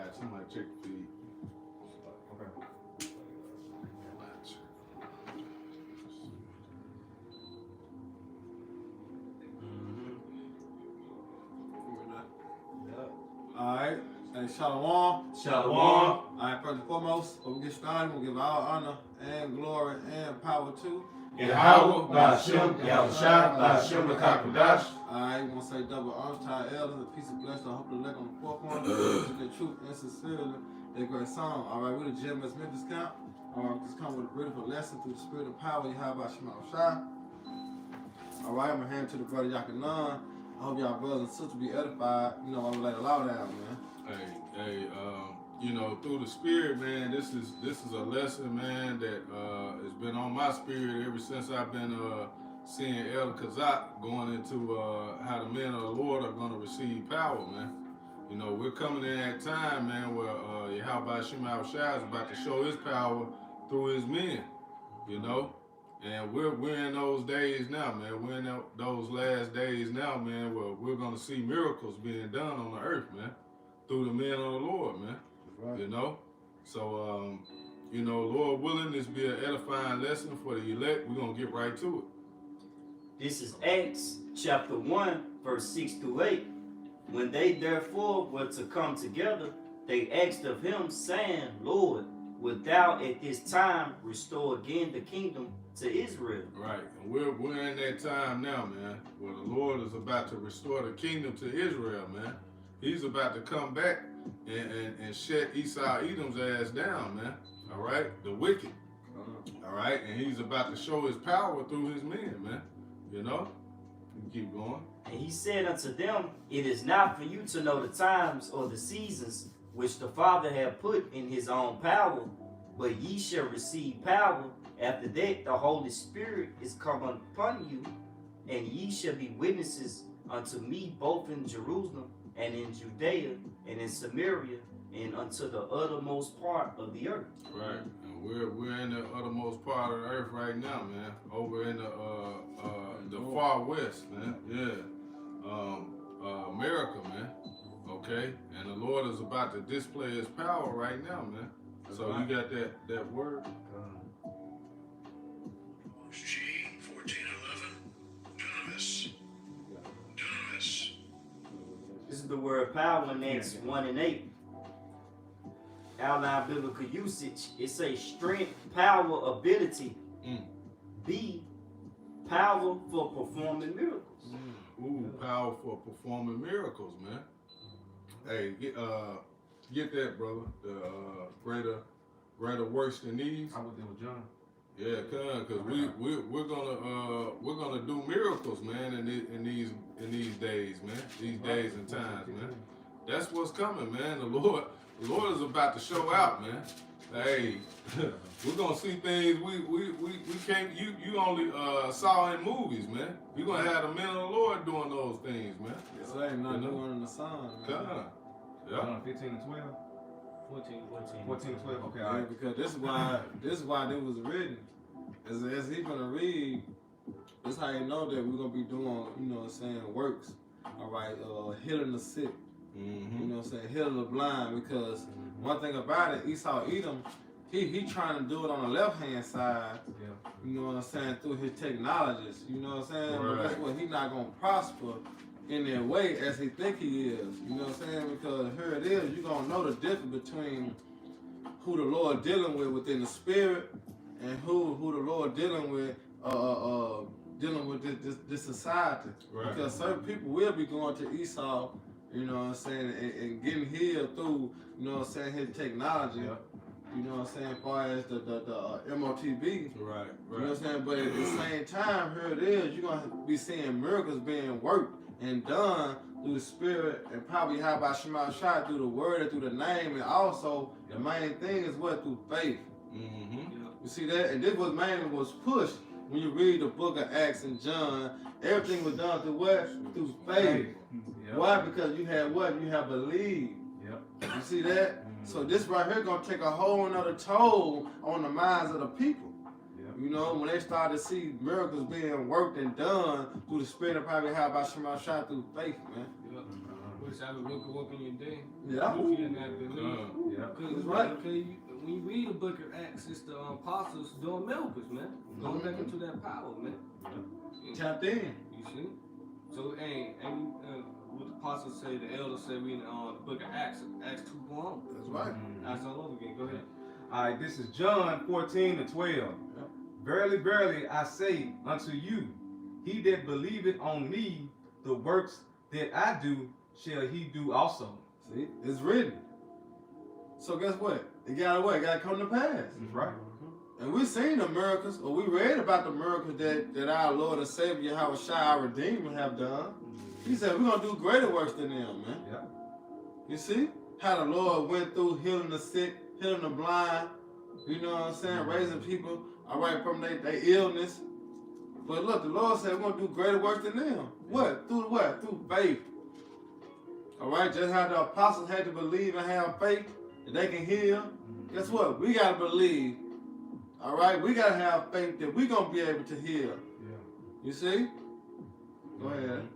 Alright, somebody check the feed. Okay. Alright, hey, Shalom. Shalom. Alright, first and foremost, before we get started, we'll give all honor and glory and power to Yahweh, Ba'ashem, Yahushua, Ba'ashem, L'Kakadash. Alright, we want to say double honor to our elders, a piece of blessing, I hope the elect on the forefront, the truth and sincerely, their great song. Alright, we're the GMS Memphis Camp. Alright, just come with a beautiful lesson through the spirit and power, Yahweh, Ba'ashem, Yahushua. Alright, I'm going to hand to the brother Yakanan. I hope y'all brothers and sisters be edified. You know, I'm going to lay the law down, man. Hey, you know, through the spirit, man, this is a lesson, man, that has been on my spirit ever since I've been seeing Elder Kazak going into how the men of the Lord are going to receive power, man. You know, we're coming in that time, man, where Yahweh Shema Shai is about to show his power through his men, you know. And we're in those days now, man. We're in those last days now, man, where we're going to see miracles being done on the earth, man, through the men of the Lord, man. Right. You know? So, you know, Lord willing, this be an edifying lesson for the elect. We're going to get right to it. This is Acts chapter 1, verse 6 through 8. When they therefore were to come together, they asked of him, saying, Lord, wilt thou at this time restore again the kingdom to Israel? Right. And we're in that time now, man, where the Lord is about to restore the kingdom to Israel, man. He's about to come back and shut Esau Edom's ass down, man. All right? The wicked. All right? And he's about to show his power through his men, man. You know? You keep going. And he said unto them, it is not for you to know the times or the seasons which the Father hath put in his own power, but ye shall receive power. After that, the Holy Spirit is come upon you, and ye shall be witnesses unto me both in Jerusalem and in Judea and in Samaria and unto the uttermost part of the earth. Right. And we're in the uttermost part of the earth right now, man. Over in the far west, man. Yeah. America, man. Okay. And the Lord is about to display his power right now, man. So you got that word? G 1411. Dunamis. Dunamis. This is the word power in Acts 1 and 8. Outline biblical usage. It says strength, power, ability. B, power for performing miracles. Ooh, power for performing miracles, man. Hey, get that, brother. The greater works than these. I was there with John. Yeah, cause we're gonna do miracles, man, in these days, man. These days and times, man. That's what's coming, man. The Lord is about to show out, man. Hey, we're gonna see things we can't. You only saw in movies, man. We're gonna have the men of the Lord doing those things, man. Yes, there ain't nothing new under the sun, man. Yeah. John 15 and 12. 14 and 12. Okay, all Yeah, right. because this is why it was written. As he's gonna read, this is how you know that we're gonna be doing, you know what I'm saying, works. All right, healing the sick. You know what I'm saying, healing the blind, because one thing about it, Esau Edom, he trying to do it on the left hand side, you know what I'm saying, through his technologies, you know what I'm saying? Right. But that's what he not gonna prosper in their way as he think he is, you know what I'm saying? Because here it is, you're gonna know the difference between who the Lord dealing with within the spirit and who the Lord dealing with this society. Right. Because certain people will be going to Esau, you know what I'm saying, and getting healed through, you know what I'm saying, his technology. You know what I'm saying, as far as the MOTB. Right. You know what I'm saying? But at the same time, here it is, you're going to be seeing miracles being worked and done through the spirit and probably how by Shema Shai through the word and through the name, and also the main thing is what? Through faith. You see that? And this was mainly was pushed when you read the book of Acts and John. Everything was done through what? Through faith. Why? Because you had what? You have believed. You see that? So this right here gonna take a whole nother toll on the minds of the people. You know, when they start to see miracles being worked and done through the spirit of probably how about Shema Shai through faith, man. Which I would look work in your day. Yeah. If you didn't have belief. Yeah. That's right. Because when you read the book of Acts, it's the apostles doing miracles, man. Going back into that power, man. Tapped in. You see? So, and what the apostles say, the elders say, we in the book of Acts 2:1. That's right. Acts all over again. Go ahead. All right, this is John 14:12. Verily, verily, I say unto you, he that believeth on me, the works that I do, shall he do also. See, it's written. So guess what? It gotta come to pass. That's right. And we seen the miracles, or we read about the miracles that our Lord and Savior, Yahushua, our Redeemer, have done. He said we're gonna do greater works than them, man. Yeah. You see how the Lord went through healing the sick, healing the blind, you know what I'm saying, raising people all right from their illness. But look, the Lord said we're gonna do greater works than them. What? Through what? Through faith. All right, just how the apostles had to believe and have faith that they can heal. Guess what? We gotta believe. All right, we gotta have faith that we're gonna be able to heal. Yeah. You see? Go ahead.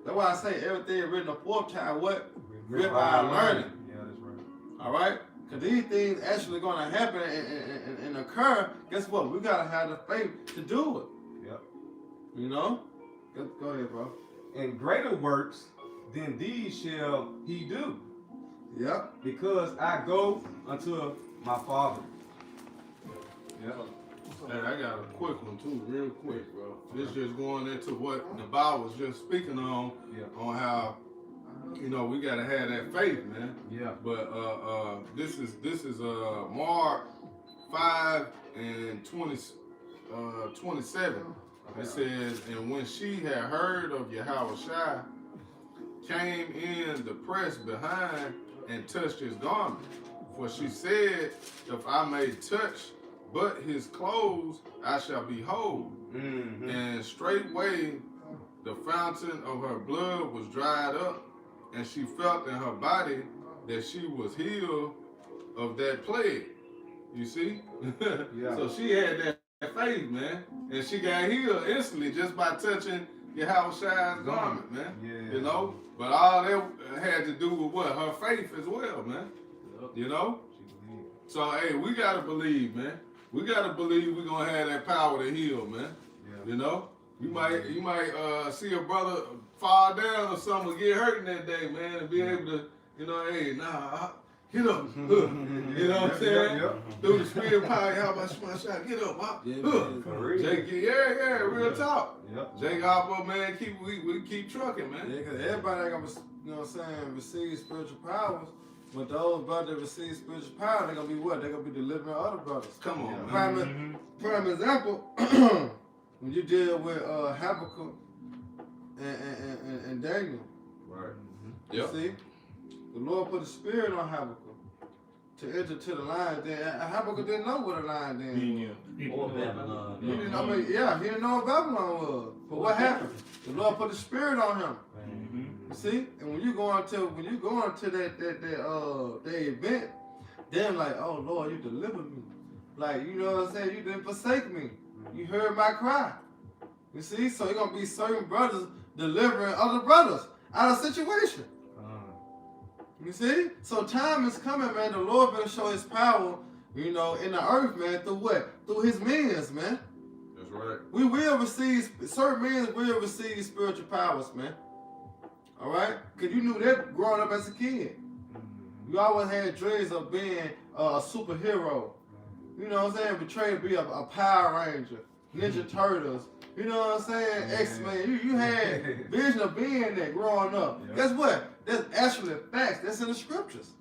That's why I say everything written aforetime, what? Written by our learning. Yeah, that's right. All right? Because these things actually gonna happen and occur. Guess what? We gotta have the faith to do it. Yep. You know? Go ahead, bro. And greater works than these shall he do, Yep. because I go unto my Father. Yeah. Hey, I got a quick one too, real quick, bro. This just going into what the Bible was just speaking on, on how, you know, we gotta have that faith, man. Yeah. But this is Mark 5:27. It says, and when she had heard of Yahushua, came in the press behind and touched his garment. For she said, if I may touch but his clothes, I shall be whole. Mm-hmm. And straightway the fountain of her blood was dried up, and she felt in her body that she was healed of that plague. You see? Yeah. So she had that faith, man. And she got healed instantly just by touching Yahushua's garment, man. Yeah. You know? But all that had to do with what? Her faith as well, man. You know? So, hey, we got to believe, man. We got to believe we're going to have that power to heal, man. Yeah. You know? You might see a brother fall down or something, get hurt in that day, man, and be able to, you know, hey, get up. You know what I'm saying? Through the spirit power, how about my shot? Get up, Jake, real talk. Yep. Jake Hopper, man, we keep trucking, man. Yeah, because everybody ain't gonna, you know what I'm saying, receive spiritual powers. But those brothers that receive spiritual power, they're gonna be what? They're gonna be delivering other brothers. Come on, man. Prime example, when you deal with Habakkuk and Daniel. Right. You see? The Lord put a spirit on Habakkuk to enter to the lion den. Habakkuk didn't know what a lion den was. Or Babylon. He didn't know, he didn't know what Babylon was. But what happened? The Lord put a spirit on him. You see? And when you go into that event, then like, oh Lord, you delivered me. Like, you know what I'm saying? You didn't forsake me. You heard my cry. You see? So you're gonna be certain brothers delivering other brothers out of situation. You see? So time is coming, man. The Lord gonna show his power, you know, in the earth, man, through what? Through his minions, man. That's right. We will receive, certain minions will receive spiritual powers, man. All right? Because you knew that growing up as a kid. You always had dreams of being a superhero. You know what I'm saying? Betrayed to be a Power Ranger, Ninja Turtles. You know what I'm saying? X-Men. You had vision of being that growing up. Yeah. Guess what? That's actually facts. That's in the scriptures.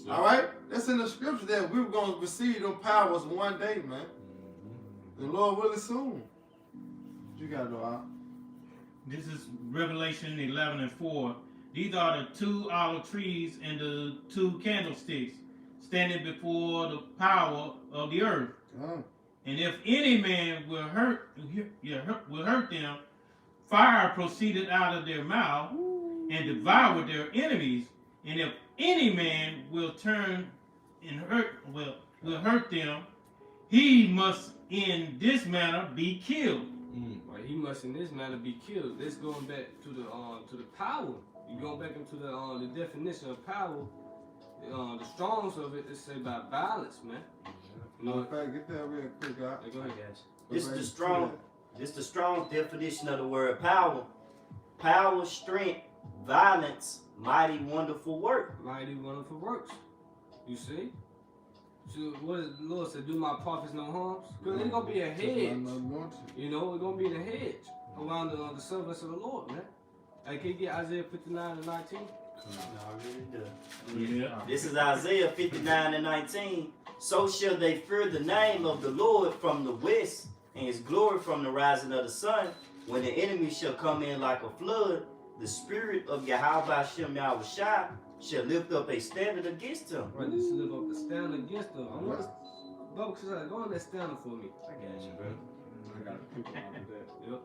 Yeah. All right? That's in the scriptures that we were going to receive them powers one day, man. The Lord really soon. You got to know out. This is Revelation 11:4. These are the 2 olive trees and the 2 candlesticks standing before the power of the earth. Oh. And if any man will hurt them, fire proceeded out of their mouth and devoured their enemies. And if any man will turn and will hurt them, he must in this manner be killed. he must in this manner be killed. That's going back to the power. You go back into the definition of power. The Strongs of it say by violence, man. You know, In fact, get that real quick, out. go ahead. This is the strong. This the strong definition of the word power. Power, strength, violence, mighty, wonderful work. Mighty wonderful works. You see? So what does the Lord said? Do my prophets no harms? Because it's gonna be a hedge. You know, it's gonna be in a hedge around the servants of the Lord, man. Hey, can you get Isaiah 59 and 19? Yeah. This is Isaiah 59 and 19. So shall they fear the name of the Lord from the west, and his glory from the rising of the sun. When the enemy shall come in like a flood, the spirit of Yahweh Shem Yahushai shall lift up a standard against him. Right, this live up the stand against them. I want to go on that standard for me. I got you, bro. I got to pick on that. Yep.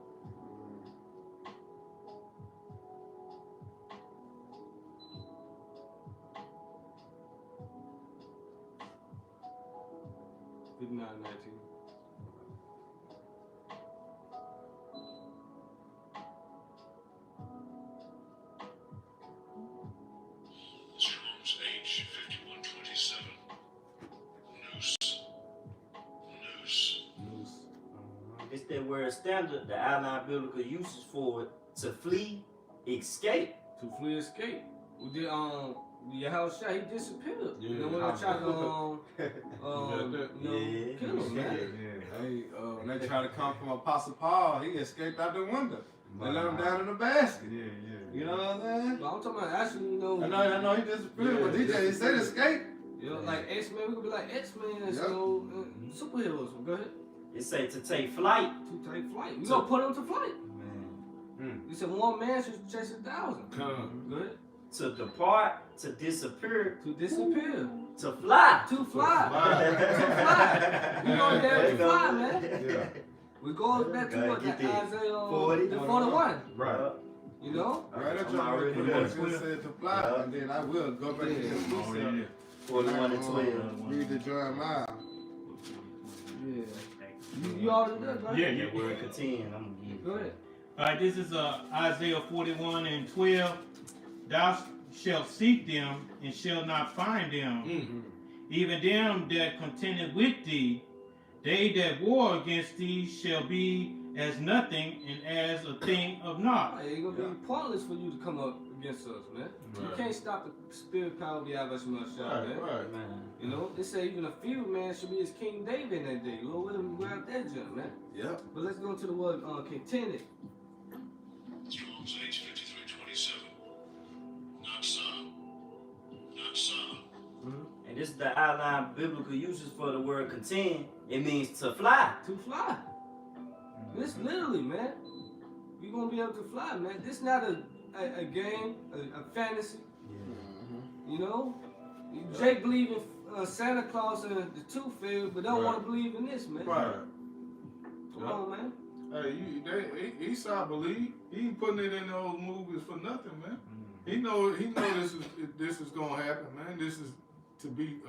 Strong's H 5127. Noose. It's that word standard, the outline biblical usage for it, to flee, escape. To flee, escape. We did Yahushua, he disappeared. Yeah. You know when I tried to Yeah. kill him, man. Hey, when they try to come from Apostle Paul, he escaped out the window. They let him down in the basket. Yeah. You know what I'm saying? But I'm talking about actually, you know. I know he disappeared, but he said escape. You know, like X-Men, we could be like X-Men, Yep. so superheroes. Go ahead. It say to take flight. To take flight. We gonna put them to flight. Man. You said one man should chase 1,000. Come. Go ahead. To depart, to disappear, To disappear. to fly. To fly. To fly. We gonna dare to fly, man. Yeah. We go back to Gotta what get that there. Isaiah 40. 41. Right. You know? Right up I'm already there, there. just said to fly, and then I will go back to his Already there. 41 and 12. Read the Jeremiah. Yeah. You already did, right? Yeah, yeah. Word contend. I'm gonna give Go ahead. All right, this is Isaiah 41 and 12. Thou shalt seek them and shalt not find them. Even them that contended with thee, they that war against thee shall be as nothing and as a thing of naught. Hey, it's gonna be pointless for you to come up against us, man. You Right. can't stop the spirit power of Yahweh Shemashah, man. Right. Man. You know, they say even a few man should be as King David in that day. Lord, let him grab that jump, man. Yep. But let's go into the word contended. Strong's H 5327. Not some. Not some. And this is the outline biblical uses for the word contend. It means to fly. To fly. This literally, man. You're gonna be able to fly, man. This not a game, a fantasy. You know? Jake believe in Santa Claus and the Tooth Fairy, but don't Right. want to believe in this, man. Right. Come on, man. Hey, Esau believe. He ain't putting it in those movies for nothing, man. He know this is gonna happen, man. This is to be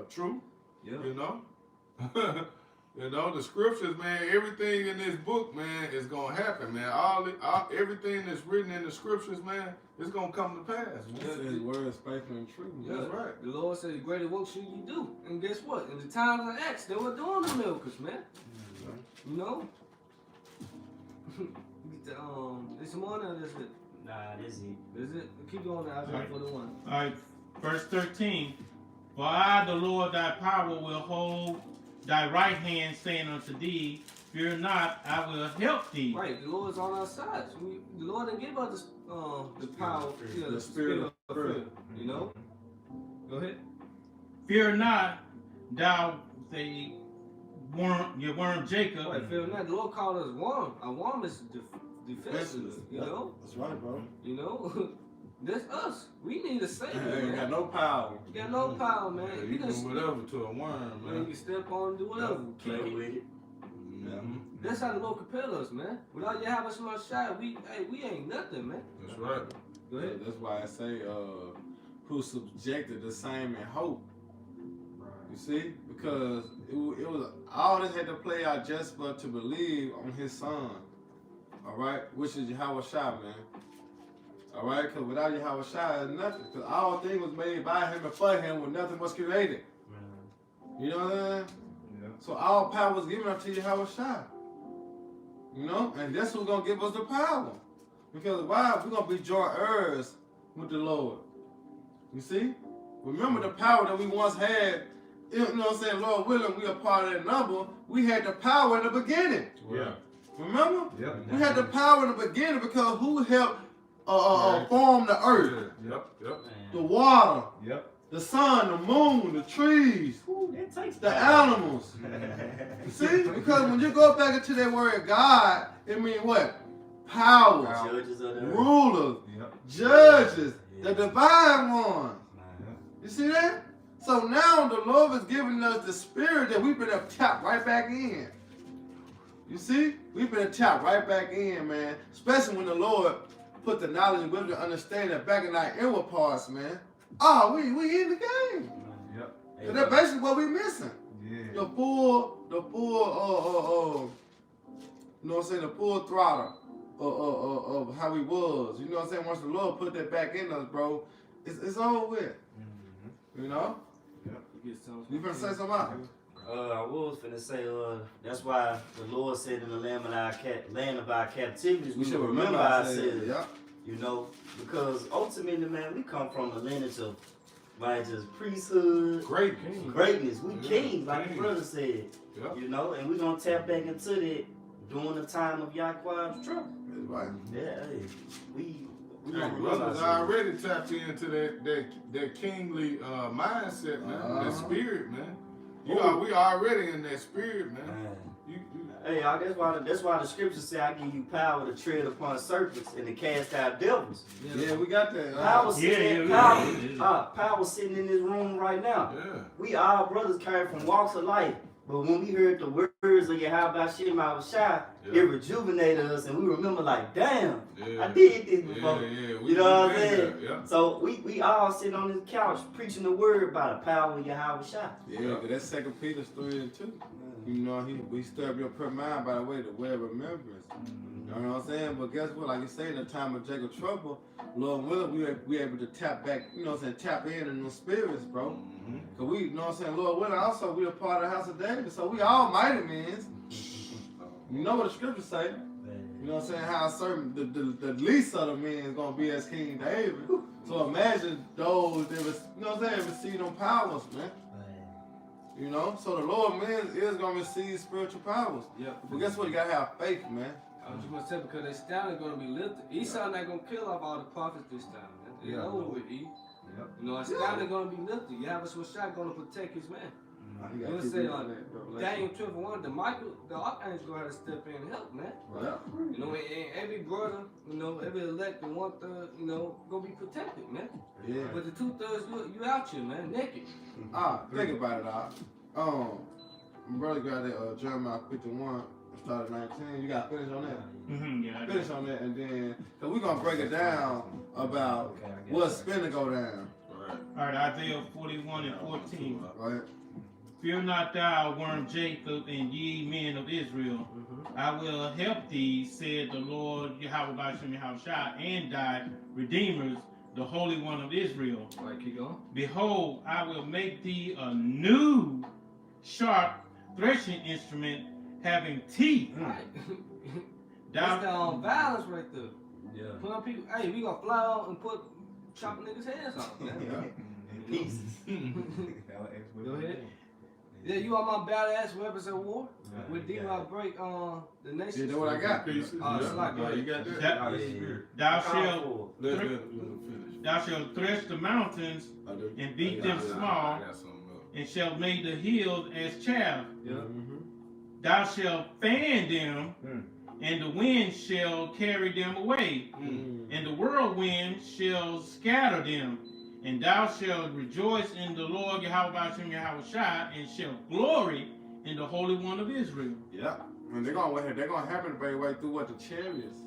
true. Yeah. You know? You know, the scriptures, man, everything in this book, man, is gonna happen, man. Everything that's written in the scriptures, man, is gonna come to pass, man. This is word faithful and true. Yeah. That's right. The Lord said, greater work should you do. And guess what? In the times of Acts, they were doing the miracles, man. You know? Get the, there's some more than this. Nah, this is it. Is it? Keep going to Isaiah Right. 41. All right, verse 13. For I, the Lord thy power, will hold thy right hand, saying unto thee, fear not, I will help thee. Right, the Lord is on our side. So the Lord didn't give us the power, The spirit of fear. You know? Go ahead. Fear not, thou say your worm Jacob. Right, fear not. The Lord called us worm. A worm is defensive. You know? That's right, bro. You know? That's us. We need a savior, Hey, ain't got man. no power. You got no power, man. Yeah, You you can do whatever to a worm, Man, man. you can step on and do whatever. Play Kick it. with it. Mhm. That's how the Lord compel us, man. Without Yahweh Shemashah, we ain't nothing, man. That's right. Go ahead. That's why I say, who subjected the same in hope. You see? Because it was all this had to play out just but to believe on his son. All right, which is Yahweh Shai, man. All right, because without Yahweh Shai, it's nothing. Because all things was made by him and for him when nothing was created. You know what I'm saying? Yeah. So all power was given unto Yahweh Shai. You know, and that's who's gonna give us the power. Because why? We're gonna be joint heirs with the Lord. You see? Remember the power that we once had. You know what I'm saying? Lord willing, we are part of that number. We had the power in the beginning. Yeah. Remember? Yep. We had the power in the beginning because who helped form the earth, Yep. Yep. the water, Yep. the sun, the moon, the trees, Ooh, that takes the power. animals. See? Because when you go back into that word God, it means what? Powers, Judges of the earth. rulers, Yep. judges, the divine ones. Yep. You see that? So now the Lord is giving us the spirit that we've been tapped right back in. You see? We've been tapped right back in, man. Especially when the Lord put the knowledge and wisdom and understanding back in our inward parts, man. Oh, we in the game. Yep. So that's basically what we missing. Yeah. The full, you know what I'm saying, the full throttle of how we was. You know what I'm saying? Once the Lord put that back in us, bro, it's over with. Mm-hmm. You know? You get some. You finna say something out? I was finna say, that's why the Lord said in the land of our captivities, we should remember ourselves. Yeah. You know, because ultimately, man, we come from a lineage of righteous priesthood, greatness. We kings, like the brother said. Yep. You know, and we're gonna tap back into that during the time of Yaquab's trouble. That's right. Yeah, hey, we Hey, gonna brothers realize already tapped into that kingly mindset, man. That spirit, man. We already in that spirit, man. Man. You, Hey, y'all, that's why the scriptures say I give you power to tread upon serpents and to cast out devils. Yeah, we got that. Power yeah. power sitting in this room right now. yeah. We all brothers came from walks of life. But when we heard the words of Yahweh Shem Shai, Yeah. it rejuvenated us and we remember like, damn, Yeah. I did this before. Yeah. You know what I'm saying? Yeah. So we all sitting on this couch preaching the word by the power of Yahweh Shai. Yeah, but that's 2 Peter 3:2. You know, we stir up your prayer mind by the way, the way of remembrance. You know what I'm saying? But guess what? Like you say, in the time of Jacob trouble, Lord willing, we able to tap back, you know what I'm saying, tap in those spirits, bro. Mm-hmm. Cause we, you know what I'm saying, Lord willing, also we a part of the house of David. So we all mighty men. You know what the scriptures say. You know what I'm saying? How certain the least of the men is gonna be as King David. So imagine those that was, you know what I'm saying, receive them powers, man. You know? So the Lord man is gonna receive spiritual powers. Yeah. But guess what? You gotta have faith, man. I was just gonna say because they still gonna be lifted. Esau not gonna kill off all the prophets this time, man. It's Yeah. over with, E. Yep. You know, it's still gonna be lifted. Yahweh Shai gonna protect his man. You You gotta know, keep say reading like that, bro. Daniel 12:1, the archangel gonna have to step in and help, man. Right. You know, and every brother, you know, every elect and 1/3, you know, gonna be protected, man. Yeah. But the 2/3, you out here, man, naked. Think about it, my brother got that Jeremiah 51, started 19. You gotta finish on that. Mm-hmm, yeah. Finish on that, and then cause we're gonna break it down about what's finna go down, All right, Isaiah 41:14. right? Fear not thou, worm Jacob, and ye men of Israel. I will help thee, said the Lord Yahweh Shem Shai, and thy redeemers, the Holy One of Israel. All right, keep going. Behold, I will make thee a new sharp threshing instrument having teeth. All right. Thou, That's the violence right there. Yeah. Put on people, hey, we gonna fly out and chop niggas' heads off, man. Pieces. Go ahead. Yeah, you on my badass weapons of war? With D-Rock break the nation. Yeah, that's what I got. Pieces. Oh, it's like Yeah, you got that. thou Come shalt forward. Let finish. thou shalt thresh the mountains I do. and beat I them got small, something else. and shalt make the hills as chaff. Yeah. Thou shalt fan them, Mm. and the wind shall carry them away, and the whirlwind shall scatter them. And thou shalt rejoice in the Lord Yahweh Shem Shai, and shalt glory in the Holy One of Israel. Yeah. And they're gonna happen the way through what the chariots.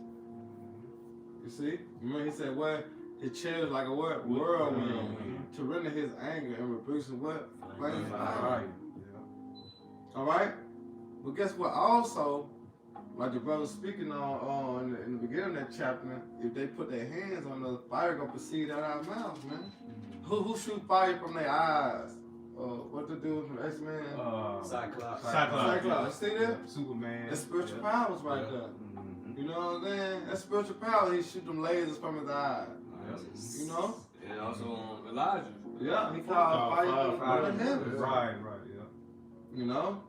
You see? Remember he said what? His chariot like a what? Whirlwind. To render his anger and rebuke some what? Flame fire. Alright? But guess what? Also, like the brother speaking on in the beginning of that chapter, if they put their hands on the fire, gonna proceed out of our mouths, man. Who shoot fire from their eyes? What to do from X-Men? Cyclops. Cyclops. See that? Superman. That's spiritual powers right there. You know what I'm saying? That's spiritual power. He shoot them lasers from his eyes. You know? And also Elijah. Yeah, he called fire from the heavens. Right, yeah. You know?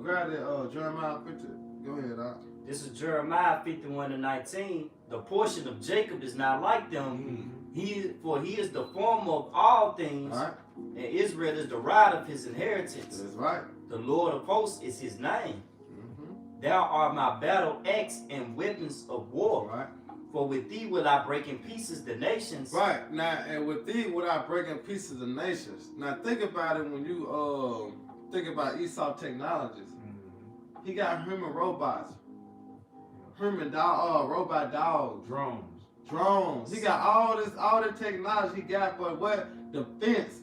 Grab that Jeremiah picture. Go ahead, This is Jeremiah 51:19. The portion of Jacob is not like them. He is the former of all things, All right? and Israel is the right of his inheritance. That's right. The Lord of hosts is his name. Mm-hmm. Thou art my battle axe and weapons of war. Right. For with thee will I break in pieces the nations. Right. Now, and with thee, without breaking pieces of nations. Now, think about it when you think about Esau Technologies. He got human robots. Robot dogs. Drones. He got all the technology he got for what? Defense.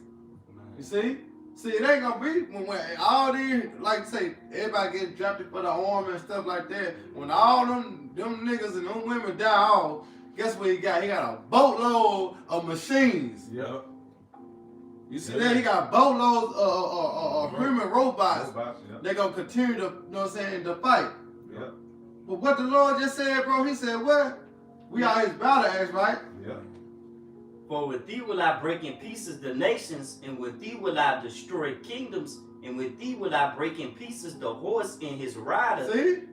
You see? See, it ain't gonna be when all these, like say, everybody get drafted for the army and stuff like that. When all them niggas and them women die off, guess what he got? He got a boatload of machines. Yep. You see that? He got boatloads of human robots. Yep. They gonna continue to, you know what I'm saying, to fight. Yep. But what the Lord just said, bro, he said, what? We are his battle axe, right? Yep. For with thee will I break in pieces the nations, and with thee will I destroy kingdoms, and with thee will I break in pieces the horse and his rider. See?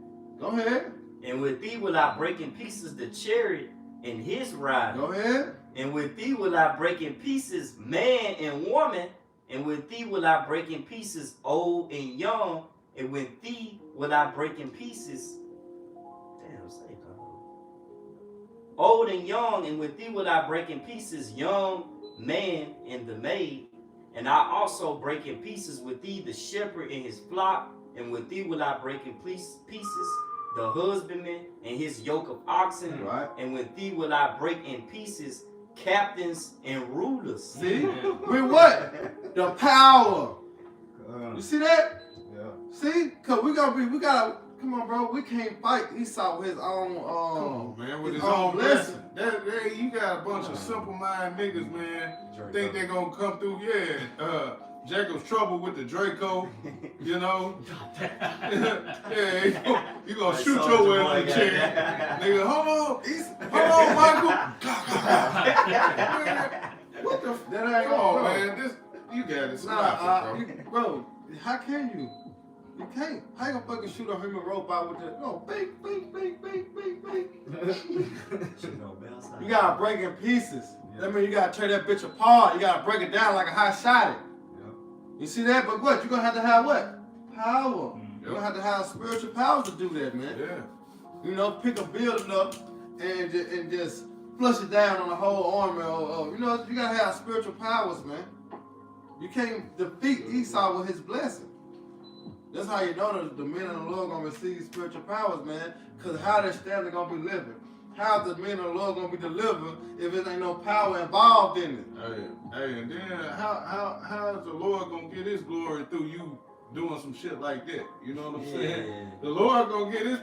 Go ahead. And with thee will I break in pieces the chariot and his rider. Go ahead. And with thee will I break in pieces man and woman. And with thee will I break in pieces old and young. And with thee will I break in pieces. Damn, say that. Old and young. And with thee will I break in pieces young man and the maid. And I also break in pieces with thee the shepherd and his flock. And with thee will I break in pieces the husbandman and his yoke of oxen. Right. And with thee will I break in pieces captains and rulers. See? With what? The power. You see that? Yeah. See? Cause we gotta, come on, bro. We can't fight Esau with his own, Come on, man, with his own own blessing. blessing. You got a bunch of simple mind niggas, man. Think they gonna come through. Yeah, Jacob's trouble with the Draco. You know. Yeah, you gonna shoot your ass in the chair, nigga. Hold on, Michael. Man, what the? That ain't Come on, bro. man. This you got it. Stop it, bro. Bro, how can you? You can't. How you gonna fucking shoot a human robot with the bing. You gotta break in pieces. That means you gotta tear that bitch apart. You gotta break it down like a hot shot. You see that? But what? You're gonna have to have what? Power. You're gonna have to have spiritual powers to do that, man. Yeah. You know, pick a building up and just flush it down on the whole army. Or you know, you gotta have spiritual powers, man. You can't defeat Esau with his blessing. That's how you know that the men of the Lord gonna receive spiritual powers, man. Cause how they stand gonna be living. How the men of the Lord gonna be delivered if it ain't no power involved in it? Hey, and then how is the Lord gonna get his glory through you doing some shit like that? You know what I'm saying? The Lord gonna get his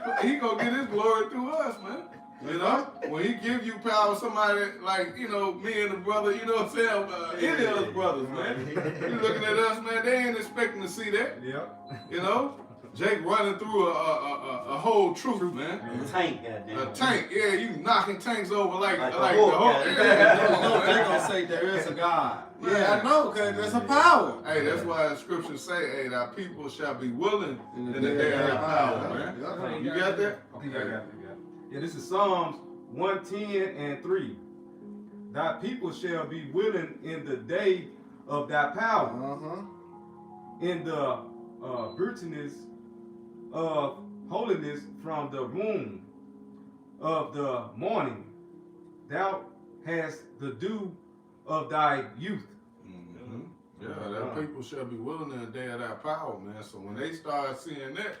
glory through us, man. You know, when he give you power, somebody like, you know, me and the brother, you know what I'm saying? Any of us brothers, man. You looking at us, man, they ain't expecting to see that. Yep. You know? Jake running through a whole troop, man. A tank, goddamn. A tank, yeah, you knocking tanks over like Like the the whole. Hulk, They're gonna say there is a God. Yeah, I know, cause there's a power. Hey, that's why the scriptures say, hey, thy people shall be willing in the day of their power, man. Yeah. You got that? Okay, I got it. Yeah, this is Psalms 110:3. Thy people shall be willing in the day of thy power, in the brightness of holiness from the womb of the morning. Thou hast the dew of thy youth. Yeah, that people shall be willing in the day of that power, man. So when they start seeing that,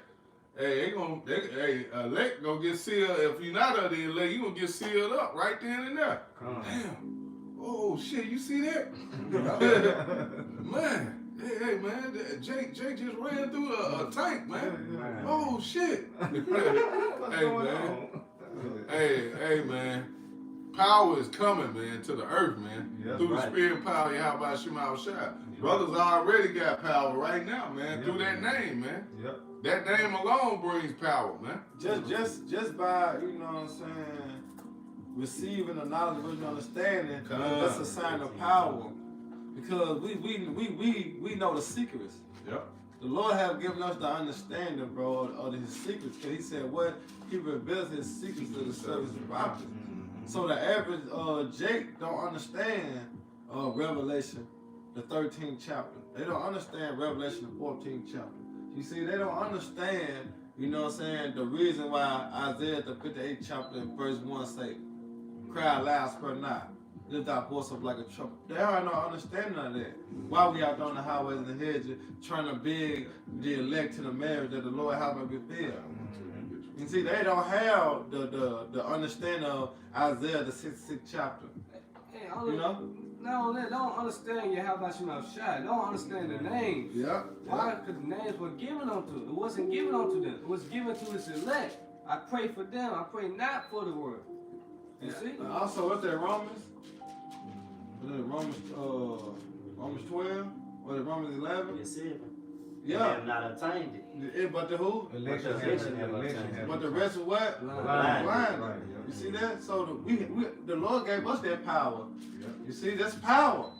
hey, elect gonna get sealed. If you're not of the elect, you gonna get sealed up right then and there. Damn. Oh shit, you see that? Man. Hey man, Jake just ran through a tank, man. Yeah. Oh shit. What's Hey, going man. on? Hey man. Power is coming, man, to the earth, man. Yeah, through right. the spirit and power, Yahweh Shema Shai. Brothers already got power right now, man, through that name, man. Yep. That name alone brings power, man. Just by, you know what I'm saying, receiving the knowledge of understanding, that's a sign of power. Because we know the secrets. Yep. The Lord have given us the understanding, bro, of his secrets. Because he said what? He reveals his secrets to the servants and prophets. So the average Jake don't understand Revelation, the 13th chapter. They don't understand Revelation, the 14th chapter. You see, they don't understand, you know what I'm saying, the reason why Isaiah, the 58th chapter, verse 1 say, cry loud, spare not, lift our voice up like a trumpet. They are no understanding of that. Why we out on the highways and the hedges trying to beg the elect to the marriage that the Lord has not been filled. You see, they don't have the understanding of Isaiah, the 66th chapter. Hey, You know? No, they don't understand you. How about you, Shai? Don't understand the names. Yeah. Why? Because the names were given unto. It wasn't given unto them. It was given to his elect. I pray for them. I pray not for the world. You see? And also, what's that, Romans? Was it Romans 12? Was it Romans 11? It said, they Yeah. have not obtained it. But the who? Election But the happens, election election happens. happens. But the rest of what? Blind. Blind. Blind. Right, You see that? So the Lord gave us that power. Yeah. You see, that's power.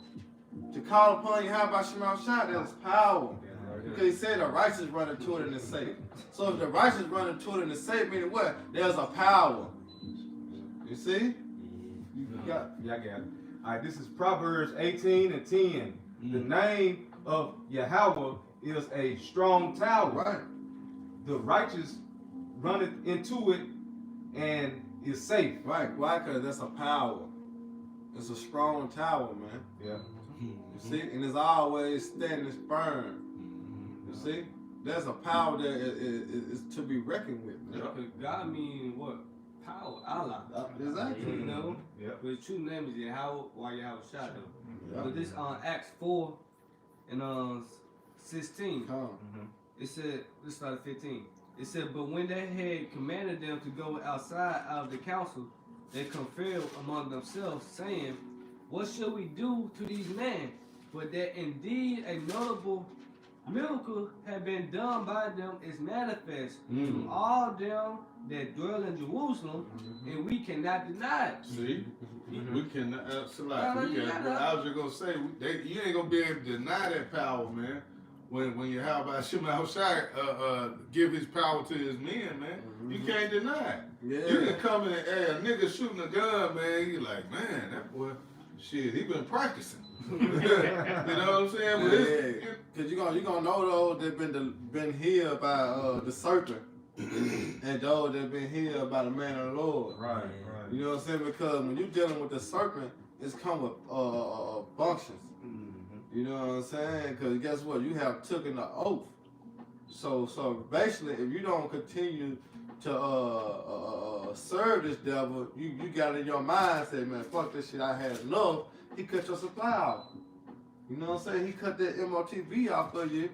To call upon Yahweh Shema Shai, that's power. Because he said the righteous run into it and it's safe. So if the righteous run into it and it's safe, meaning what? There's a power. You see? You got Yeah, I got it. All right, this is Proverbs 18 and 10. The name of Yahweh is a strong tower. right. The righteous runneth into it and is safe. Right. Why? Because that's a power. It's a strong tower, man. Yeah. You see? And it's always standing firm. You see? There's a power that is to be reckoned with, man. Because God mean what? Power. Allah. Exactly. You know? Yeah. But his true name is Yahweh or Yahweh Shai though. Yeah. But this Acts 4 and 16. Come. It said, let's start at 15. It said, but when they had commanded them to go outside out of the council, they conferred among themselves, saying, what shall we do to these men? For that indeed a notable miracle had been done by them is manifest to all them that dwell in Jerusalem, and we cannot deny it. See? We can, No, Salaki, you gotta- I was just gonna say, you ain't gonna be able to deny that power, man. When you have about Shema Shai give his power to his men, man, you can't deny it. Yeah. You can come in and hey, a nigga shooting a gun, man. You like, man, that boy, shit, he been practicing. You know what I'm saying? But it's, Cause you gonna know those that been healed by the serpent, and those that been healed by the man of the Lord. Right, right. You know what I'm saying? Because when you're dealing with the serpent, it's come with functions. You know what I'm saying? Because guess what? You have taken the oath. So basically, if you don't continue to serve this devil, you got in your mind say, man, fuck this shit. I had enough. He cut your supply off. You know what I'm saying? He cut that MOTV off of you.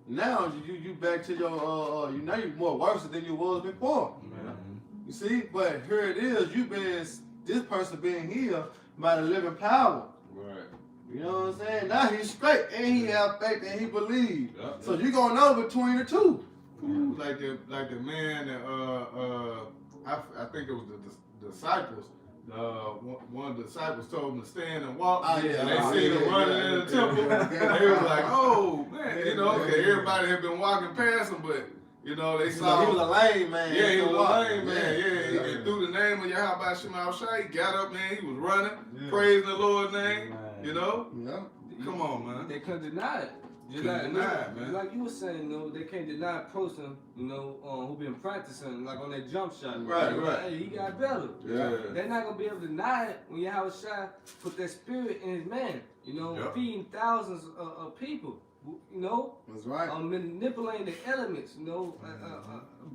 Now you back to your you know you're more worse than you was before. You see, but here it is. This person being healed by the living power. right. You know what I'm saying? Now he's straight and he have faith and he believes. Yeah. So you gonna know between the two. Like the man that I think it was the disciples. One of the disciples told him to stand and walk. Oh, yeah. And they Oh, seen him yeah, running yeah, in the yeah. temple. Yeah. And they was like, oh man, you know, okay, everybody had been walking past him, but you know, they So saw he was a lame man. yeah, he was a walk. lame man. Yeah, and through the name of Yahweh Shema Shai, he got up, man. He was running, praising the Lord's name. You know, Yeah. come on, man. They couldn't deny it. Just Couldn't deny it, man. Like you were saying, you know, they can't deny a person, you know, who been practicing, like on that jump shot. Right, Like, right. Hey, he got better. Yeah. They're not gonna be able to deny it when Yahweh Shai put that spirit in his man. You know, Yep. feeding thousands of people. You know, That's right. manipulating the elements. You know,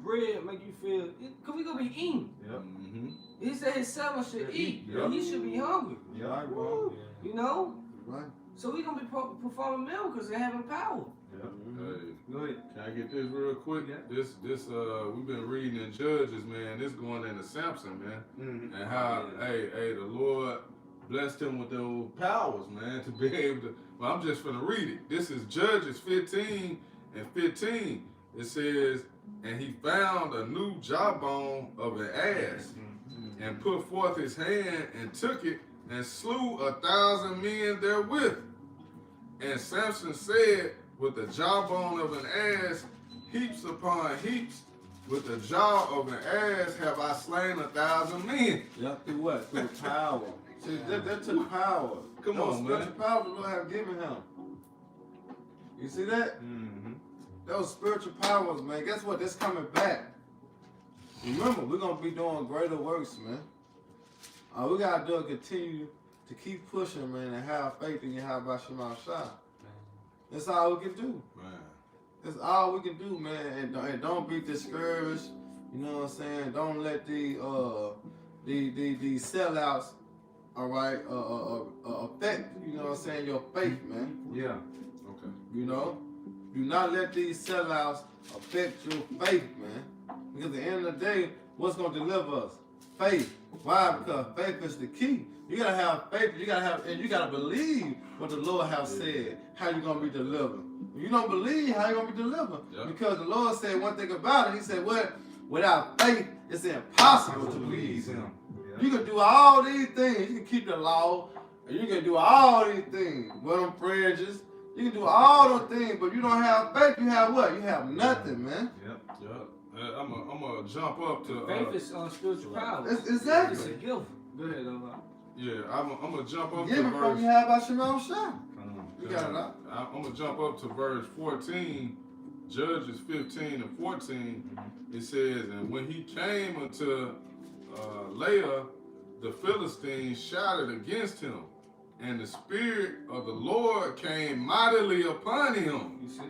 bread make you feel. Cause we gonna be eating. Yep. Mm-hmm. He said his servant should eat. Yep. He should be hungry. Yep. Right, bro. You know. Right. So we gonna be performing miracles and having power. Hey, Go ahead. can I get this real quick? Yeah. This we've been reading in Judges, man. This going into Samson, man, and how the Lord blessed him with those powers, man, to be able to. Well, I'm just gonna read it. This is Judges 15 and 15. It says, and he found a new jawbone of an ass, and put forth his hand and took it and slew 1,000 men therewith. And Samson said, with the jawbone of an ass, heaps upon heaps, with the jaw of an ass have I slain 1,000 men. Yep, through what? Through power. See, that took power. Come That was on, spiritual man. power the Lord have given him. You see that? Those spiritual powers, man. Guess what? That's coming back. Remember, we're gonna be doing greater works, man. All we gotta do is continue to keep pushing, man, and have faith in Yahweh Shema Shah. That's all we can do. Man. That's all we can do, man. And don't be discouraged. You know what I'm saying? Don't let the sellouts, all right, affect, you know what I'm saying, your faith, man. Yeah. Okay. You know? Do not let these sellouts affect your faith, man. Because at the end of the day, what's gonna deliver us? Faith. Why? Because faith is the key. You gotta have faith, and you gotta believe what the Lord has said, how you gonna be delivered. If you don't believe, how you gonna be delivered? Yeah. Because the Lord said one thing about it, he said, what? Without faith, it's impossible to please him. You can do all these things. You can keep the law, and you can do all these things. Wear them fringes. You can do all those things, but you don't have faith. You have what? You have nothing, man. Yeah. I'm gonna jump up to. Faith is spiritual power. Exactly. It's a gift. Go ahead, Omar. Yeah, I'm gonna jump up Give to it from verse. you have by Shema Shah. You got it out. I'm gonna jump up to verse 14, Judges 15 and 14. It says, and when he came unto Leah, the Philistines shouted against him, and the Spirit of the Lord came mightily upon him. You see?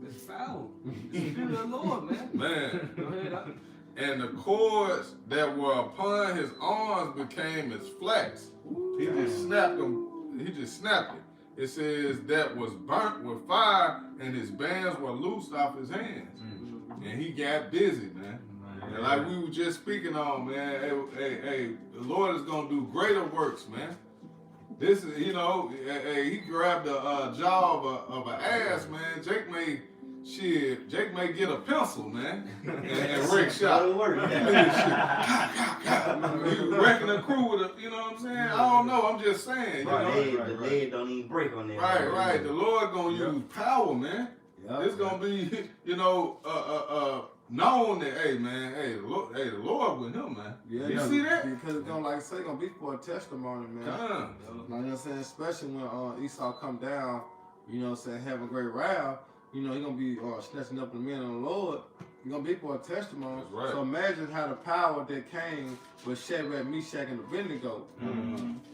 It's power. The Spirit of the Lord, man. Man. Go ahead, Doc. And the cords that were upon his arms became as flax. He just snapped them. He just snapped it. It says that was burnt with fire, and his bands were loosed off his hands. And he got busy, man. And like we were just speaking on, man, hey, the Lord is gonna do greater works, man. This is, you know, he grabbed a jaw of an ass, man. Jake may get a pencil, man, and Rick shot. That'll work. You wrecking a crew with a, you know what I'm saying? I don't know. I'm just saying. You know? The leg don't even break on that. Right. The Lord gonna use power, man. It's gonna be, you know, known that, hey, man, the Lord with him, man. Yeah, You see that? Because it's gonna, like I say, it's gonna be for a testimony, man. Come. Like you know what I'm saying, especially when Esau come down, you know what I'm saying, have a great wrath, you know, he's gonna be snatching up the men of the Lord. It's gonna be for a testimony. That's right. So imagine how the power that came with Shadrach, Meshach, and Abednego.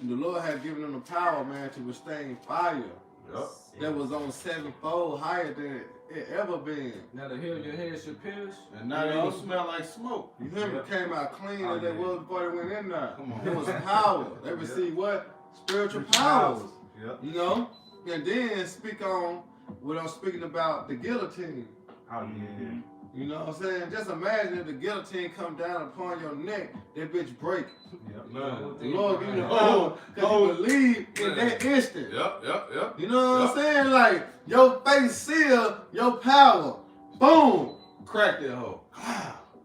The Lord had given them the power, man, to withstand fire. Yep. That was on 7-fold higher than it ever been. Now the hair of your head should pierce. And now they don't smell like smoke. You remember, it came out cleaner than they was before they went in there. Come on. It was power. They received what? Spiritual powers. Yep. You know? And then speak on what I'm speaking about, the guillotine. Oh, yeah. You know what I'm saying? Just imagine if the guillotine come down upon your neck, that bitch break. Yep. Man. The Lord give you the power because you believe in that instant. Yep. You know what I'm saying? Like, your face seal your power. Boom. Crack that hole.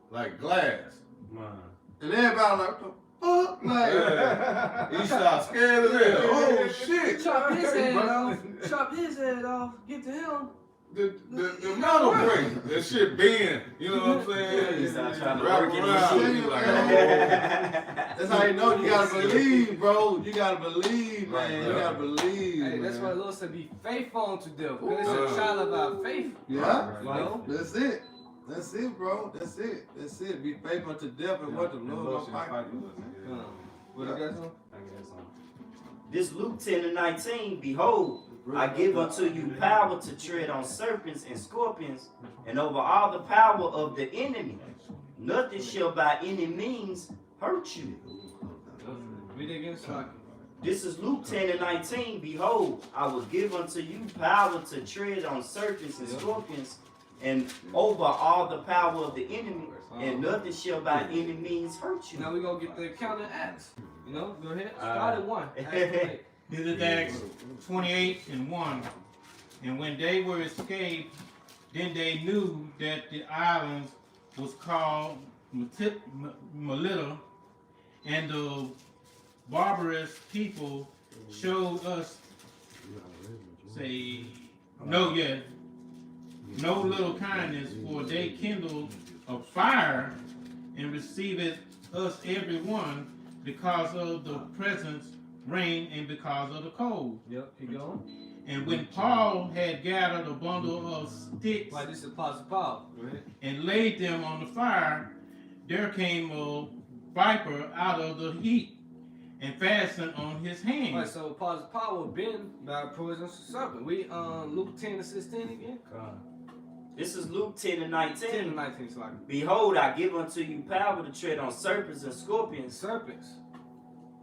Like glass. And everybody like, what the fuck? Like, Yeah. He shot scared as hell. Oh, shit. Chop his head off. Chop his head off. Get to him. The metal break. That shit bend. You know what I'm saying? He's not trying to Wrap work it around. in. You like, that's how you know you gotta believe, bro. You gotta believe, man. Right, You right. gotta believe. Hey, that's man. why the Lord said be faithful unto death. Because it's a child of our faith. Yeah. You know? That's it. That's it, bro. That's it. That's it. Be faithful to death and what the Lord will fight for. What you got some? This Luke 10 and 19, behold, I give unto you power to tread on serpents and scorpions, and over all the power of the enemy. Nothing shall by any means hurt you. Read it again, so This is Luke 10:19. Behold, I will give unto you power to tread on serpents and scorpions, and over all the power of the enemy, and nothing shall by any means hurt you. Now we're going to get the account of Acts. You know, go ahead. Start at 1. Acts 28. This is Acts 28:1. And when they were escaped, then they knew that the island was called Melita, and the barbarous people showed us, no little kindness, for they kindled a fire and received us every one because of the presence rain and because of the cold. Yep, keep going. And when Paul had gathered a bundle of sticks Like this is Apostle Paul. Go ahead. and laid them on the fire, there came a viper out of the heat and fastened on his hand. Right, so Apostle Paul was bitten by a poisonous serpent. We Luke 10:16 again. This is Luke 10 10:19. and 19 is like Behold, I give unto you power to tread on serpents and scorpions. serpents.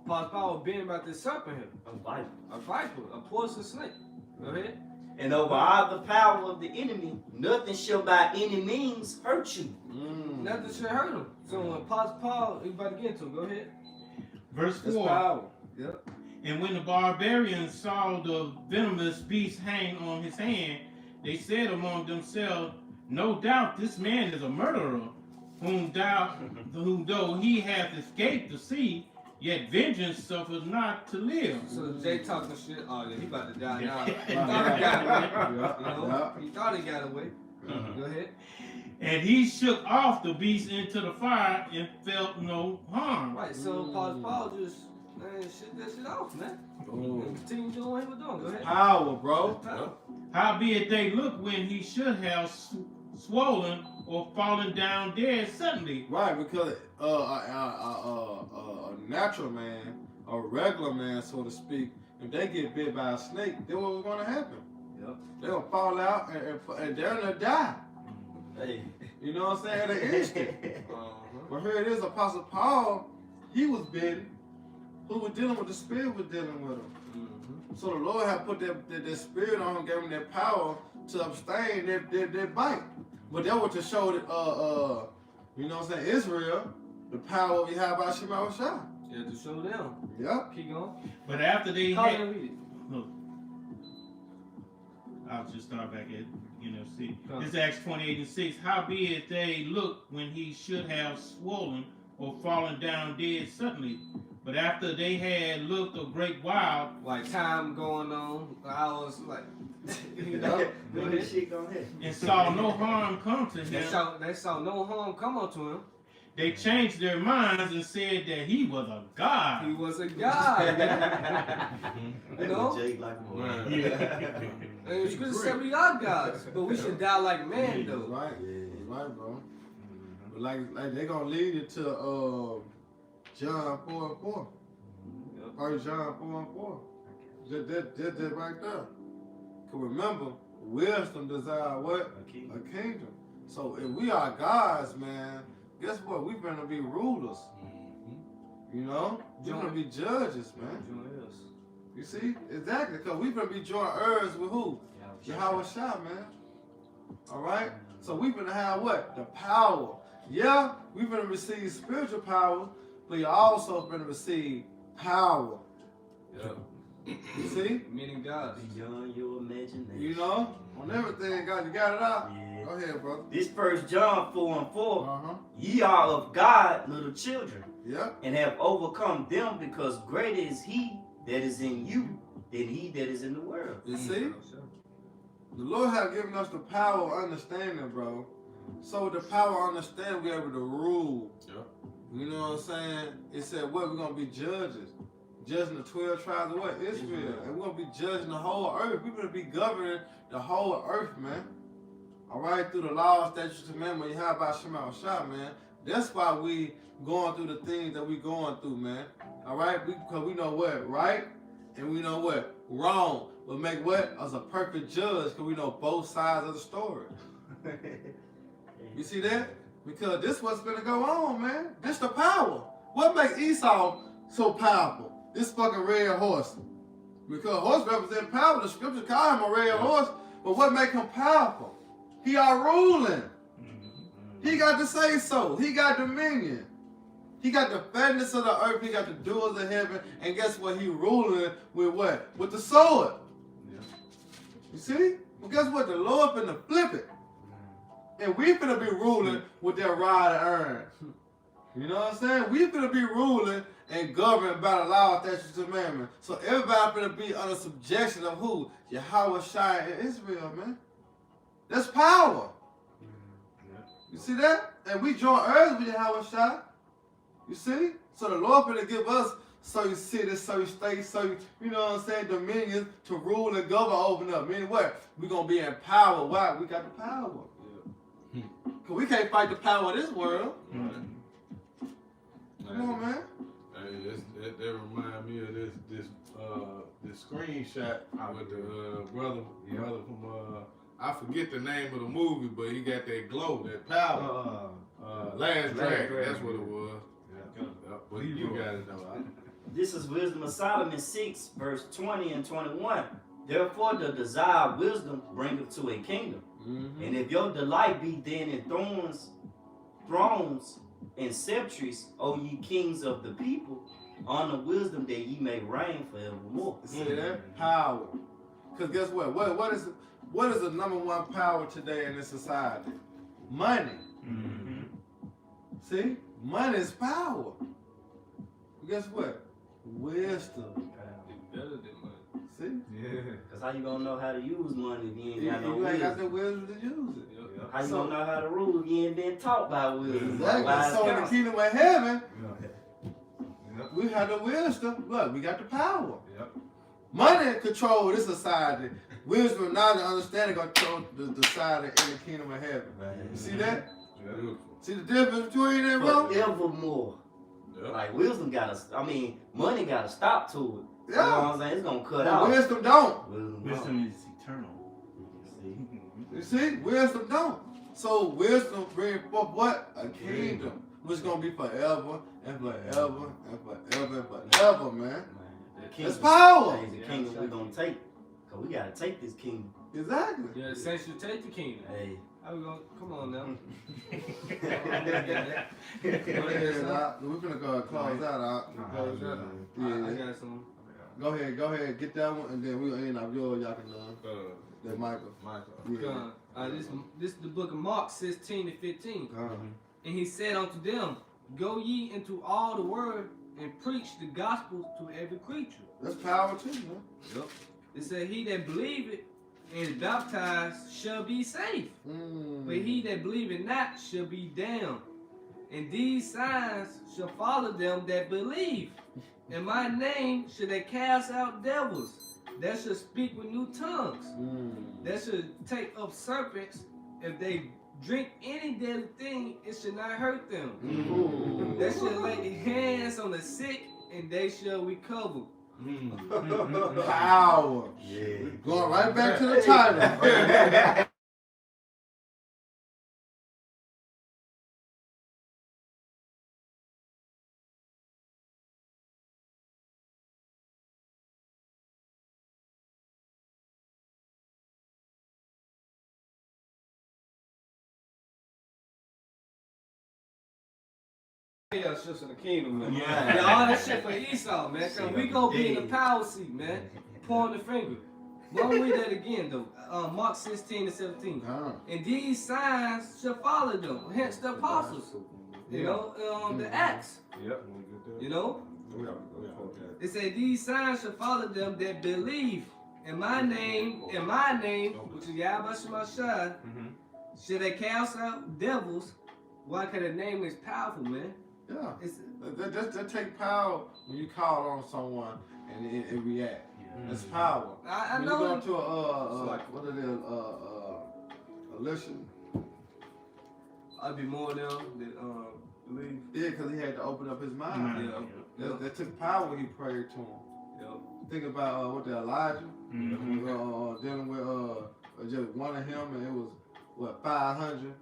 Apostle Paul was bitten by this serpent here. A viper, a poisonous snake. Go ahead. And over all the power of the enemy, nothing shall by any means hurt you. Nothing should hurt him. So when Apostle Paul, we about to get to him. Go ahead. Verse That's 4. power. Yep. And when the barbarians saw the venomous beast hang on his hand, they said among themselves, no doubt this man is a murderer, whom though he hath escaped the sea, yet vengeance suffers not to live. So Jay talking shit. Oh yeah, he about to die now. Yeah. He thought he got away. You know? He thought he got away. Go ahead. And he shook off the beast into the fire and felt no harm. Right. So Apostle Paul just shit that shit off, man. And continue doing what he was doing. Go ahead. Power, bro. Power. Howbeit they looked when he should have swollen or fallen down dead suddenly. Right, because a natural man, a regular man, so to speak, if they get bit by a snake, then what's going to happen? Yep. They're going to fall out and they're going to die. Hey. You know what I'm saying? At an instant. But here it is, Apostle Paul, he was bitten. Who was dealing with the Spirit was dealing with him. So the Lord had put that Spirit on him, gave him that power to abstain that bite. But that was to show that, you know what I'm saying, Israel, the power we have by Shema Shah. Yeah, to show them. Yep. Keep going. But after they Call had, and read it. look, I'll just start back at, see. Come. It's Acts 28:6. Howbeit they looked when he should have swollen or fallen down dead suddenly. But after they had looked a great while, Like time going on, hours, like, you know, Yep. go ahead. Shit go ahead. and saw no harm come to They him, saw no harm come unto him. they changed their minds and said that he was a He god. was a god, man. You know? Jake like a boy. And the scripture said we are gods, but we should die like man, though. Right. Right, bro. But like they're going to lead it to John 4:4. Yep. 1 John 4:4. Just right there. Cause remember, wisdom desire what? A kingdom. So if we are gods, man, guess what? We gonna be rulers. You know? We're gonna be judges, man. You see? Exactly, because we're gonna be joint heirs with who? Yahweh Shah, man. Alright? So we're gonna have what? The power. Yeah, we're gonna receive spiritual power, but you're also gonna receive power. You see? Meaning gods. Beyond your imagination. You know? On everything, God, you got it out? Yeah. Go ahead, brother. This 1 John 4:4. Uh-huh. Ye are of God, little children, Yep. and have overcome them, because greater is he that is in you than he that is in the world. You see? The Lord have given us the power of understanding, bro. So with the power of understanding, we're able to rule. Yep. You know what I'm saying? It said, what? We're going to be judges. Judging the 12 tribes of what? Israel. And we're going to be judging the whole earth. We're going to be governing the whole earth, man. All right? Through the laws, statutes, and commandments you have by Shema Shah, man. That's why we going through the things that we going through, man. All right? Because we know what? Right? And we know what? Wrong. Will make what? Us a perfect judge, because we know both sides of the story. You see that? Because this what's gonna go on, man. This the power. What makes Esau so powerful? this fucking red horse. Because horse represent power. The scripture call him a red horse. But what make him powerful? He are ruling. He got to say so. He got dominion. He got the fatness of the earth. He got the doors of heaven. And guess what? He ruling with what? With the sword. Yeah. You see? Well, guess what? The Lord finna flip it. And we finna be ruling with that rod of iron. You know what I'm saying? We finna be ruling and governed by the law, statutes, and commandments. So everybody finna be under subjection of who? Yahweh Shai and Israel, man. That's power. You see that? And we join earth with Yahweh Shai. You see? So the Lord finna give us certain cities, certain states, certain, you know what I'm saying, dominions to rule and govern over them. Meaning what? We gonna be in power. Why? We got the power. Cause we can't fight the power of this world. Come on, man. Hey, that remind me of this screenshot with the brother from I forget the name of the movie, but he got that glow, that power. Last Dragon, that's what it was. But you guys know. This is Wisdom of Solomon 6, verse 20 and 21. Therefore, the desire of wisdom bringeth to a kingdom. And if your delight be then in thrones and sceptres, O ye kings of the people, honor wisdom that ye may reign forevermore. See that? Power. Because guess what? What is the number one power today in this society? Money. See? Money is power. Guess what? Wisdom. Better than money. See? Yeah. Because how you gonna know how to use money if you ain't You got no ain't got wisdom? the wisdom to use it. How you gonna know how to rule if you ain't been taught by wisdom? Exactly. Wise So in the counsel. kingdom of heaven, Yep. we have the wisdom. Look, we got the power. Yep. Money control this society. Wisdom, knowledge, and understanding control the society in the kingdom of heaven. You see that? Beautiful. See the difference between them, bro? Forevermore. Yep. Like wisdom money gotta stop to it. You know Yeah. what I'm saying? It's gonna cut But out. wisdom don't. Wisdom is eternal. You see? Wisdom don't. So wisdom bring forth what? A kingdom. Which is gonna be forever and forever and forever and forever, man. The kingdom, It's power. Hey, the kingdom we're gonna take. Cause we gotta take this kingdom. Exactly. Yeah, the saints should take the kingdom. Hey. How we gonna, come on now. Yeah, we finna go close that out. Close that out. I Yeah. got some. Go ahead, get that one, and then we'll end up yours. Y'all can that Michael. Yeah. This is the book of Mark 16 and 15. And he said unto them, Go ye into all the world and preach the gospel to every creature. That's power too, man. Yep. It said, He that believeth and is baptized shall be saved, but he that believeth not shall be damned. And these signs shall follow them that believe. In my name shall they cast out devils. They shall speak with new tongues. They shall take up serpents. If they drink any deadly thing, it shall not hurt them. They shall lay their hands on the sick, and they shall recover. Power. Yeah. Going right back to the title. Yeah, shifts in the kingdom, man. Yeah. Yeah, all that shit for Esau, man. Cause we gonna be in the power seat, man. Pointing the finger. But we'll read that again, though. Mark 16 and 17. And these signs shall follow them. Hence the apostles. You know, the Acts. Yep. You know? It said these signs shall follow them that believe in my name, which is Yahweh Shemashah, shall they cast out devils. Why? Because the name is powerful, man. Yeah. It's, That take power when you call on someone and it react. That's power. I When know. you go to what it is, election. I'd be more them that believe. Yeah, because he had to open up his mind. Yeah. That took power when he prayed to him. Yeah. Think about what the Elijah dealing with just one of him, and it was what 500.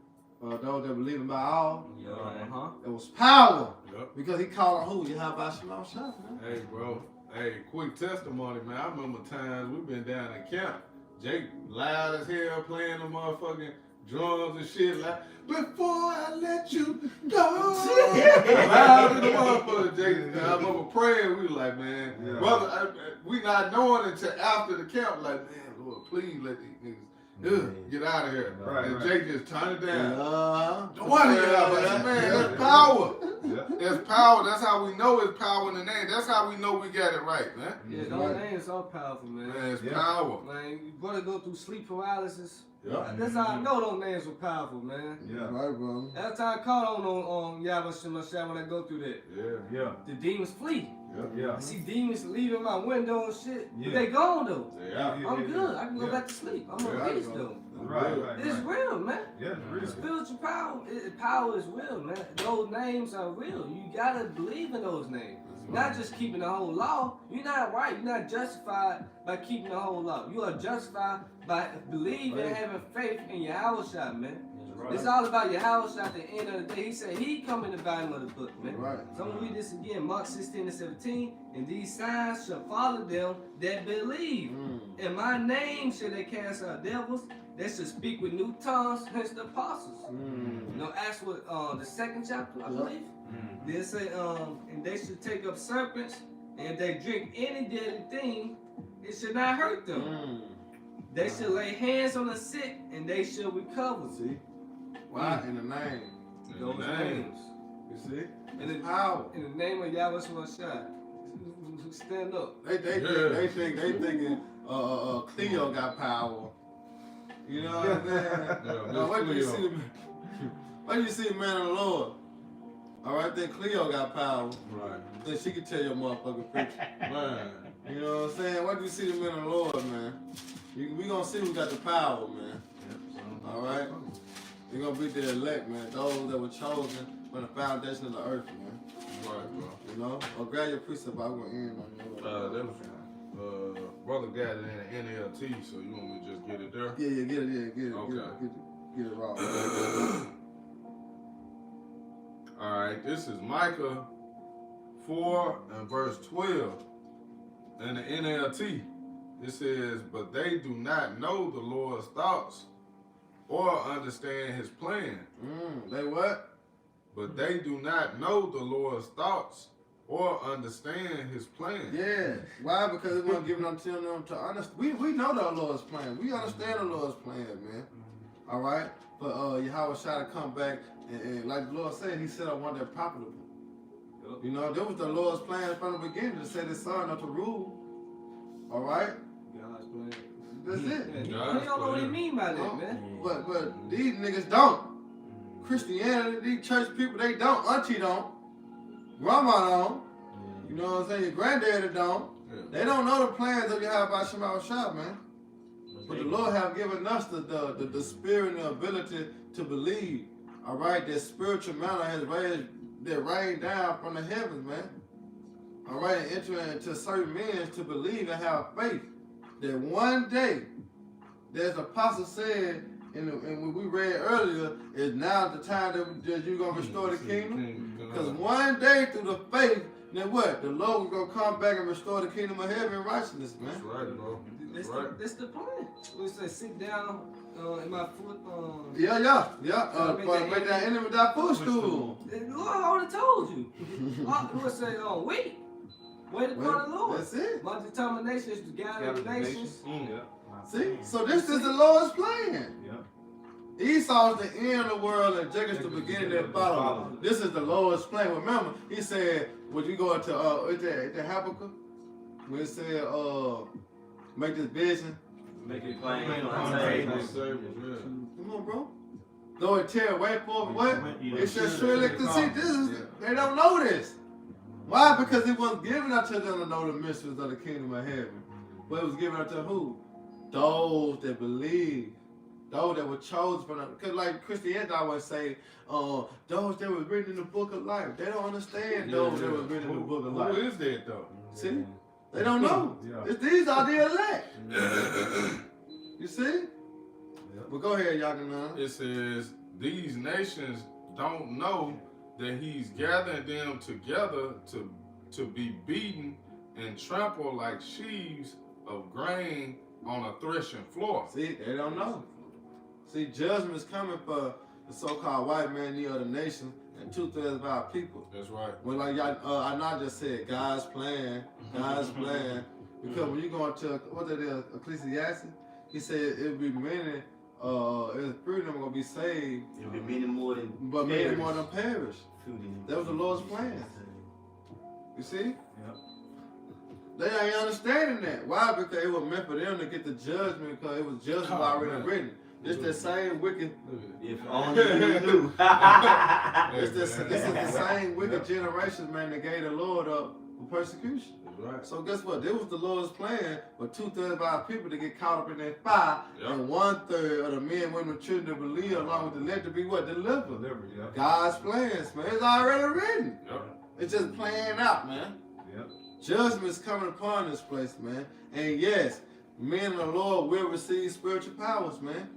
Those that believe in by all. Yeah. It was power Yep. because he called on who? Yahweh Shemashah, man. Hey, bro. Hey, quick testimony, man. I remember times we been down in camp. Jake loud as hell playing the motherfucking drums and shit. Like, before I let you go. Loud as the motherfucker, Jake. I remember praying. We was like, man, Yeah. brother, we not knowing until after the camp. Like, man, Lord, please let these niggas get out of here. Right, and right. Jake just turned it down. Yeah. Don't want to get out. Like, man, that's power. Yeah. That's power. That's how we know it's power in the name. That's how we know we got it right, man. Yeah, those names are powerful, man. Man, it's Yeah. power. Man, you brother go through sleep paralysis. Yeah. That's how I know those names were powerful, man. Yeah. Right, bro. That's how I caught on Yahweh Shemashah when I go through that. Yeah. Yeah. The demons flee. Yeah. I see demons leaving my window and shit. Yeah. But they gone though. Yeah. I'm good. I can go Yeah. back to sleep. I'm Yeah. a beast though. Right, right. It's real, man. Yeah, it's The real. spiritual power, power is real, man. Those names are real. You gotta believe in those names. Not just keeping the whole law. You're not right. You're not justified by keeping the whole law. You are justified by believing and having faith in Yahweh Shah, man. It's all about Yahweh Shah at the end of the day. He said he come in the volume of the book, man. Right. So I'm gonna read this again, Mark 16 and 17. And these signs shall follow them that believe. In my name shall they cast out devils. They shall speak with new tongues, hence the apostles. You know, Acts with the second chapter, I believe. They say, and they should take up serpents, and if they drink any deadly thing, it should not hurt them. They should lay hands on the sick, and they shall recover. See? Why? In the name. Those Name. names. You see? In the, Power. in the name of Yahweh Shemashah. Stand up. They thinking Cleo got power. You know what I'm saying? Yeah, No, wait till you Miss see wait till you see the man of the Lord. Alright, then Cleo got power. Right. Then she can tell your motherfucking preacher. Man. You know what I'm saying? Wait till you see the man of the Lord, man. We gonna see who got the power, man. Alright? We're gonna be the elect, man. Those that were chosen from the foundation of the earth, man. Right, bro. You know? Or grab your precept, I'm gonna end on you. That was brother got it in the NLT, so you want me to just get it there? Yeah, get it. Okay. Get it raw. All right, this is Micah 4 and verse 12 in the NLT. It says, but they do not know the Lord's thoughts or understand his plan. They what? But they do not know the Lord's thoughts or understand his plan. Yeah. Why? Because it wasn't given unto them to understand. We know the Lord's plan. We understand the Lord's plan, man. All right? But Yahweh Shah to come back and like the Lord said, he said I want that profitable. You know, that was the Lord's plan from the beginning to set his son up to rule. All right? God's plan. That's it. Yeah, you God's don't know what he plan. mean by that, No, man. but these niggas don't. Christianity, these church people, they don't. Auntie don't. Grandma don't. You know what I'm saying? Your granddaddy don't. Yeah. They don't know the plans of Yahweh Shema Shah, man. But the Lord have given us the spirit and the ability to believe. All right, that spiritual manna has rained down from the heavens, man. All right, and enter into certain men to believe and have faith that one day, as the apostle said, and what we read earlier, is now the time that you're gonna restore the kingdom. Because one day through the faith, then what? The Lord will come back and restore the kingdom of heaven and righteousness, man. That's right, bro. That's Right. the plan. We say sit down in my foot. Yeah. Make that enemy thy footstool. The Lord already told you. Lord say, wait upon the Lord. That's it. My determination is to gather the nations. Yeah. See? So this is the Lord's plan. Yeah. Esau is the end of the world and Jacob's the beginning that follow. This is the Lord's plan. Remember, he said, would you go into the Habakkuk? When it said, make this vision. Make it plain Plain on on the the table. Yeah. Come on, bro. Though it tear away for what? It shall surely conceive. This is, they don't know this. Why? Because it wasn't given unto them to know the mysteries of the kingdom of heaven. But it was given unto who? Those that believe. Those that were chosen from because like Christianity always say, those that were written in the book of life. They don't understand those that were written in the book of life. Who is that though? See? They don't know. Yeah. These are the elect. You see? But go ahead, Yakinan. It says these nations don't know that he's gathering them together to be beaten and trample like sheaves of grain on a threshing floor. See, they don't know. See, judgment is coming for the so-called white man in the other nations and 2/3 of our people. That's right. When like y'all, I not just said God's plan, because when you go into what that is, Ecclesiastes, he said it'll be many, it's few of them gonna be saved, It'll be many more than but many more than perish. food in That was the Lord's plan. You see? Yep. They ain't understanding that. Why? Because it was meant for them to get the judgment because it was judgment already man. written. It's that same wicked. If only you knew. It's the same wicked generation, man, that gave the Lord up for persecution. That's right. So guess what? This was the Lord's plan for 2/3 of our people to get caught up in that fire, Yep. and 1/3 of the men, women, and children to believe, along with the elect, to be what? Delivered. Delivered, yeah. God's plans, man. It's already written. Yep. It's just playing out, man. Yep. Judgment is coming upon this place, man. And yes, men of the Lord will receive spiritual powers, man.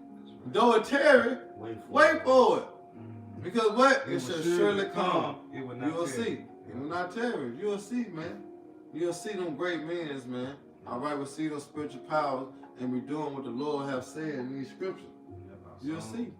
Though it tarry, wait for it. Because what? It shall surely come. It will You not will tarry. see. It will not tarry. You will see, man. You'll see them great men, man. All right, we'll see those spiritual powers and be doing what the Lord have said in these scriptures. You'll see.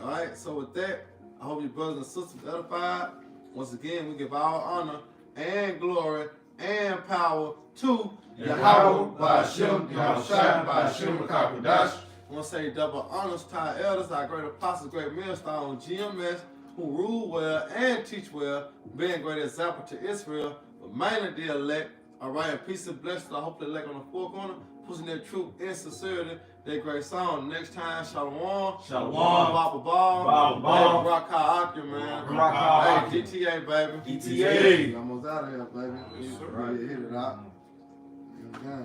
All right, so with that, I hope your brothers and sisters are edified. Once again, we give all honor and glory and power to Yahweh, Ba'ashem, Yahushua, Ba'ashem, Makakodash. I want to say double honors to our elders, our great apostles, great ministers on GMS, who rule well and teach well, being a great example to Israel, but mainly the elect. All right, and peace and blessings. I hope the elect on the four corner, pushing their truth and sincerity. Their great song. Next time, Shalom. Shalom. Baba Ball. Baba Ball. Hey, Rock Hawk, man. Rock Hawk. Hey, GTA, baby. GTA. Almost out of here, baby. Yes, sir. Yeah, hit it out. Okay.